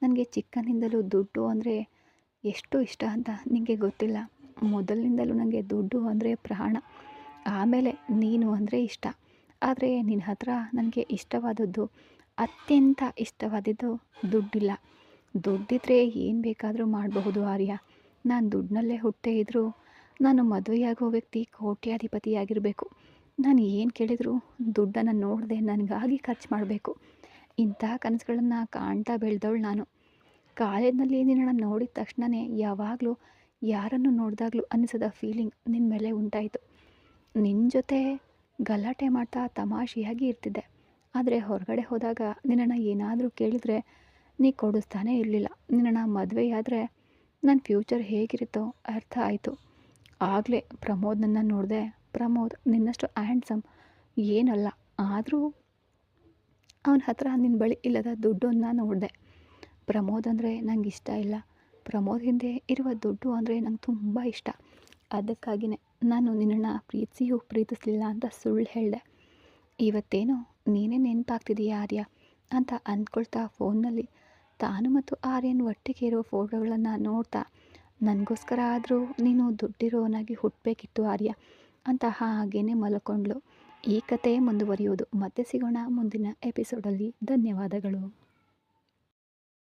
ನನಗೆ ಚಿಕ್ಕನಿಂದಲೂ ದುಡ್ಡು ಅಂದರೆ ಎಷ್ಟು ಇಷ್ಟ ಅಂತ ನಿನಗೆ ಗೊತ್ತಿಲ್ಲ. ಮೊದಲಿನಿಂದಲೂ ನನಗೆ ದುಡ್ಡು ಅಂದರೆ ಪ್ರಾಣ, ಆಮೇಲೆ ನೀನು ಅಂದರೆ ಇಷ್ಟ. ಆದರೆ ನಿನ್ನ ಹತ್ರ ನನಗೆ ಇಷ್ಟವಾದದ್ದು, ಅತ್ಯಂತ ಇಷ್ಟವಾದದ್ದು ದುಡ್ಡಿಲ್ಲ. ದುಡ್ಡಿದ್ರೆ ಏನು ಬೇಕಾದರೂ ಮಾಡಬಹುದು ಆರ್ಯ. ನಾನು ದುಡ್ಡಿನಲ್ಲೇ ಹುಟ್ಟೇ ಇದ್ದರೂ ನಾನು ಮದುವೆಯಾಗೋ ವ್ಯಕ್ತಿ ಕೋಟ್ಯಾಧಿಪತಿಯಾಗಿರಬೇಕು. ನಾನು ಏನು ಕೇಳಿದರೂ ದುಡ್ಡನ್ನು ನೋಡದೆ ನನಗಾಗಿ ಖರ್ಚು ಮಾಡಬೇಕು. ಇಂತಹ ಕನಸುಗಳನ್ನು ಕಾಣ್ತಾ ಬೆಳೆದವಳು ನಾನು. ಕಾಲೇಜಿನಲ್ಲಿ ನಿನ್ನನ್ನು ನೋಡಿದ ತಕ್ಷಣವೇ ಯಾವಾಗಲೂ ಯಾರನ್ನು ನೋಡಿದಾಗಲೂ ಅನ್ನಿಸದ ಫೀಲಿಂಗ್ ನಿನ್ನ ಮೇಲೆ ಉಂಟಾಯಿತು. ನಿನ್ನ ಜೊತೆ ಗಲಾಟೆ ಮಾಡ್ತಾ ತಮಾಷೆಯಾಗಿ ಇರ್ತಿದ್ದೆ. ಆದರೆ ಹೊರಗಡೆ ಹೋದಾಗ ನಿನ್ನನ್ನು ಏನಾದರೂ ಕೇಳಿದರೆ ನೀ ಕೊಡಿಸ್ತಾನೇ ಇರಲಿಲ್ಲ. ನಿನ್ನನ್ನು ಮದುವೆಯಾದರೆ ನನ್ನ ಫ್ಯೂಚರ್ ಹೇಗಿರುತ್ತೋ ಅರ್ಥ ಆಯಿತು. ಆಗಲೇ ಪ್ರಮೋದನ್ನು ನೋಡಿದೆ. ಪ್ರಮೋದ್ ನಿನ್ನಷ್ಟು ಹ್ಯಾಂಡ್ಸಮ್ ಏನಲ್ಲ, ಆದರೂ ಅವನ ಹತ್ರ ನಿನ್ನ ಬಳಿ ಇಲ್ಲದ ದುಡ್ಡನ್ನು ನೋಡಿದೆ. ಪ್ರಮೋದ್ ಅಂದರೆ ನಂಗೆ ಇಷ್ಟ ಇಲ್ಲ. ಪ್ರಮೋದ್ ಹಿಂದೆ ಇರುವ ದುಡ್ಡು ಅಂದರೆ ನಂಗೆ ತುಂಬ ಇಷ್ಟ. ಅದಕ್ಕಾಗಿಯೇ ನಾನು ನಿನ್ನನ್ನು ಪ್ರೀತಿಸಿಯೂ ಪ್ರೀತಿಸಲಿಲ್ಲ ಅಂತ ಸುಳ್ಳು ಹೇಳಿದೆ. ಇವತ್ತೇನೋ ನೀನೇ ನೆನಪಾಗ್ತಿದೀಯ ಆರ್ಯ ಅಂತ ಅಂದ್ಕೊಳ್ತಾ ಫೋನ್ನಲ್ಲಿ ತಾನು ಮತ್ತು ಆರ್ಯನ್ ಒಟ್ಟಿಗೆ ಇರೋ ಫೋಟೋಗಳನ್ನು ನೋಡ್ತಾ, ನನಗೋಸ್ಕರ ಆದರೂ ನೀನು ದುಡ್ಡಿರೋನಾಗಿ ಹುಟ್ಟಬೇಕಿತ್ತು ಆರ್ಯ ಅಂತ ಹಾಗೇನೆ ಮಲ್ಕೊಂಡ್ಳು. ಈ ಕತೆ ಮುಂದುವರಿಯುವುದು. ಮತ್ತೆ ಸಿಗೋಣ ಮುಂದಿನ ಎಪಿಸೋಡಲ್ಲಿ. ಧನ್ಯವಾದಗಳು.